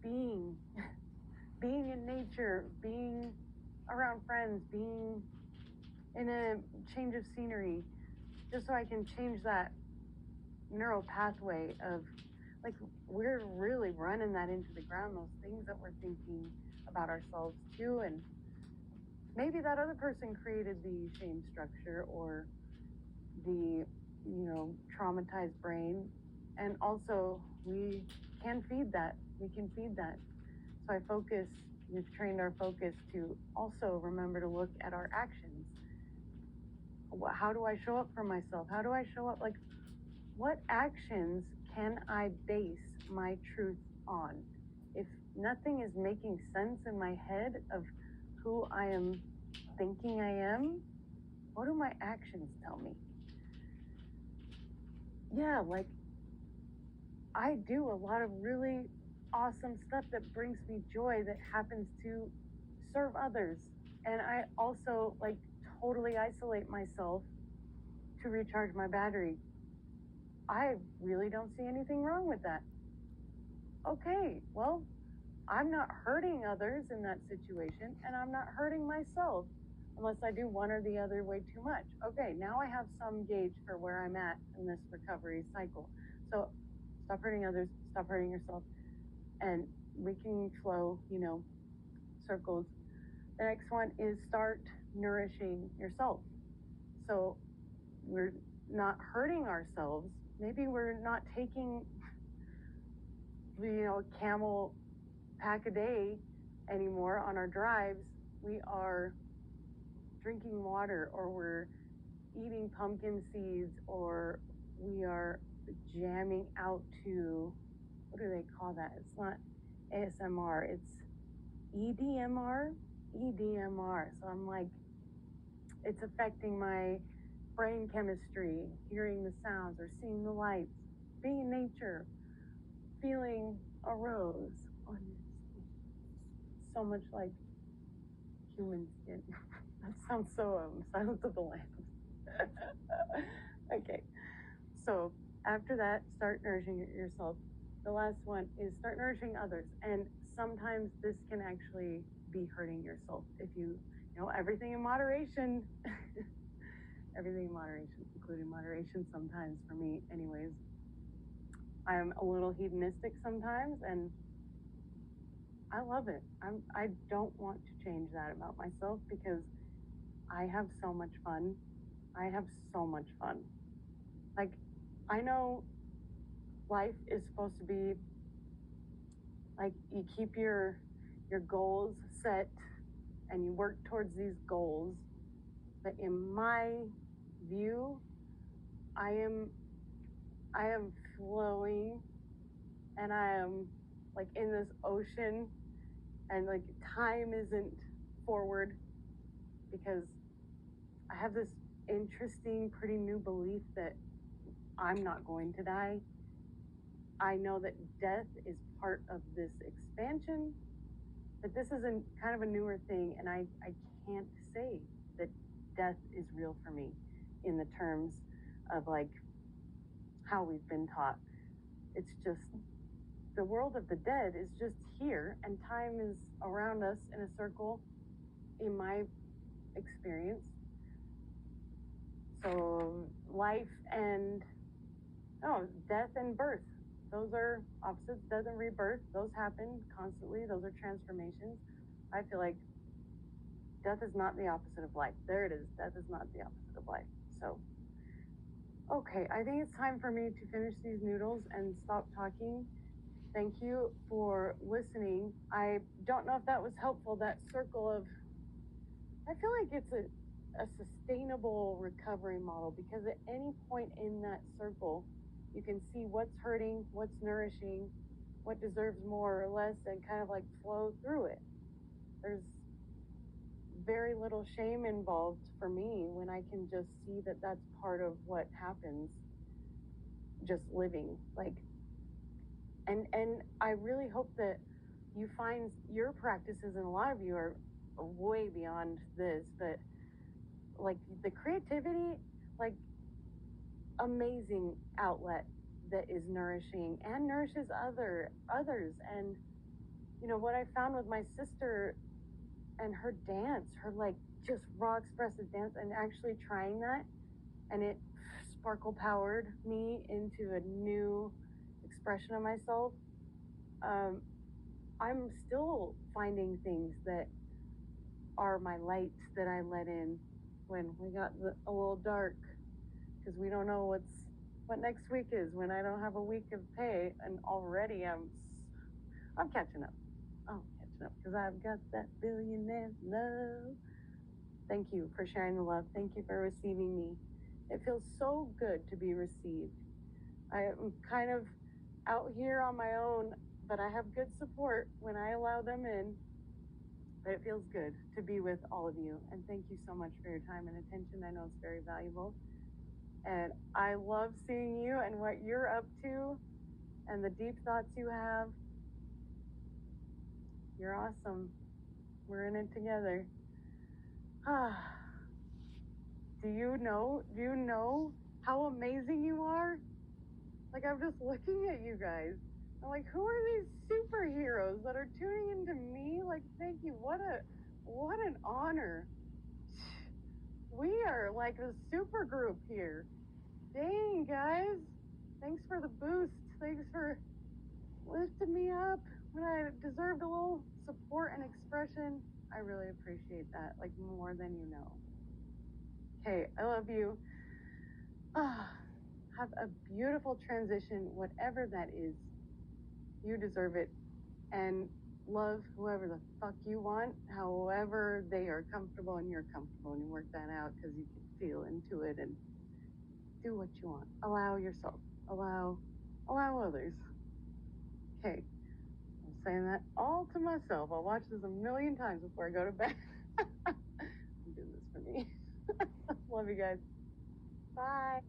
being, being in nature, being around friends, being in a change of scenery, just so I can change that neural pathway of, like, we're really running that into the ground, those things that we're thinking about ourselves too. And maybe that other person created the shame structure or the, traumatized brain. And also we can feed that. We can feed that. So we've trained our focus to also remember to look at our actions. How do I show up for myself? How do I show up? Like, what actions can I base my truth on? If nothing is making sense in my head of who I am thinking I am, what do my actions tell me? Yeah, like, I do a lot of really awesome stuff that brings me joy that happens to serve others. And I also, like, totally isolate myself to recharge my battery. I really don't see anything wrong with that. Okay, well, I'm not hurting others in that situation, and I'm not hurting myself unless I do one or the other way too much. Okay, now I have some gauge for where I'm at in this recovery cycle. So stop hurting others, stop hurting yourself, and we can flow, circles. The next one is start nourishing yourself. So we're not hurting ourselves. Maybe we're not taking, a camel pack a day anymore on our drives. We are drinking water, or we're eating pumpkin seeds, or we are jamming out to, what do they call that? It's not ASMR, it's EDMR. So I'm like, it's affecting my brain chemistry, hearing the sounds or seeing the lights, being in nature, feeling a rose on your skin. So much like human skin. That sounds so Silence of the Lambs. Okay, so after that, start nourishing yourself. The last one is start nourishing others. And sometimes this can actually be hurting yourself if you know everything in moderation. Everything in moderation, including moderation sometimes for me anyways. I'm a little hedonistic sometimes, and I love it. I don't want to change that about myself because I have so much fun. I have so much fun. Like, I know life is supposed to be like, you keep your goals set and you work towards these goals. But in my view, I am flowing, and I am like in this ocean, and like time isn't forward, because I have this interesting, pretty new belief that I'm not going to die. I know that death is part of this expansion, but this is kind of a newer thing, and I can't say that death is real for me in the terms of like how we've been taught. It's just the world of the dead is just here, and time is around us in a circle, in my experience. So life and death and birth, those are opposites. Death and rebirth, those happen constantly. Those are transformations. I feel like death is not the opposite of life. There it is. Death is not the opposite of life. So, okay, I think it's time for me to finish these noodles and stop talking. Thank you for listening. I don't know if that was helpful, that circle of, I feel like it's a sustainable recovery model, because at any point in that circle, you can see what's hurting, what's nourishing, what deserves more or less, and kind of like flow through it. There's very little shame involved for me when I can just see that that's part of what happens, just living. Like, and I really hope that you find your practices, and a lot of you are way beyond this, but like the creativity, like amazing outlet that is nourishing and nourishes others. And You know, what I found with my sister and her dance, her like just raw expressive dance, and actually trying that, and it sparkle powered me into a new expression of myself. I'm still finding things that are my lights that I let in when we got a little dark, because we don't know what next week is, when I don't have a week of pay, and already I'm catching up. I'm catching up because I've got that billionaire love. Thank you for sharing the love. Thank you for receiving me. It feels so good to be received. I am kind of out here on my own, but I have good support when I allow them in. But it feels good to be with all of you. And thank you so much for your time and attention. I know it's very valuable. And I love seeing you and what you're up to and the deep thoughts you have. You're awesome. We're in it together. Do you know how amazing you are? Like, I'm just looking at you guys. I'm like, who are these superheroes that are tuning into me? Like, thank you. What an honor. We are like a super group here. Dang, guys. Thanks for the boost. Thanks for lifting me up when I deserved a little support and expression. I really appreciate that, like, more than you know. Okay, I love you. Have a beautiful transition, whatever that is. You deserve it. And love whoever the fuck you want, however they are comfortable and you're comfortable, and you work that out because you can feel into it and do what you want. Allow yourself. Allow others. Okay. I'm saying that all to myself. I'll watch this a million times before I go to bed. I'm doing this for me. Love you guys. Bye.